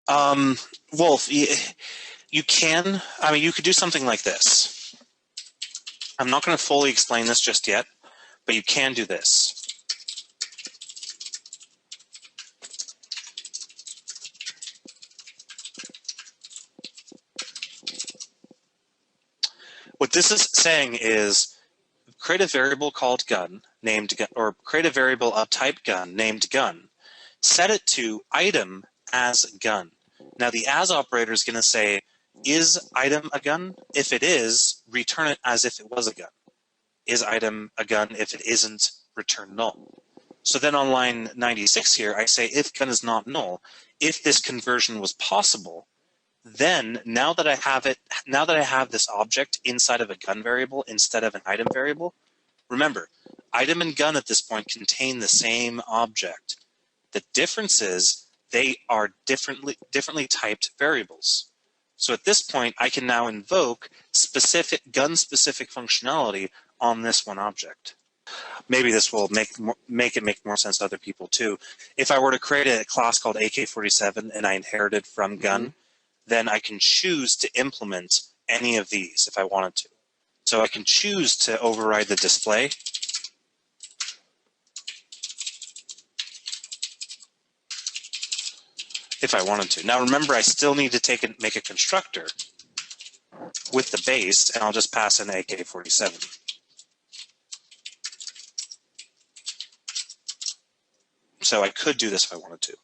Well, you can, I mean, you could do something like this. I'm not going to fully explain this just yet, but you can do this. What this is saying is create a variable called gun named gun, or create a variable of type gun named gun. Set it to item as gun. Now the as operator is going to say, is item a gun? If it is, return it as if it was a gun. Is item a gun? If it isn't, return null. So then on line 96 here, I say if gun is not null, if this conversion was possible, then now that I have this object inside of a gun variable instead of an item variable, remember, item and gun at this point contain the same object. The difference is they are differently typed variables. So at this point, I can now invoke specific gun-specific functionality on this one object. Maybe this will make it make more sense to other people too. If I were to create a class called AK-47 and I inherited from gun, then I can choose to implement any of these if I wanted to. So I can choose to override the display. If I wanted to. Now remember, I still need to make a constructor with the base, and I'll just pass in AK-47. So I could do this if I wanted to.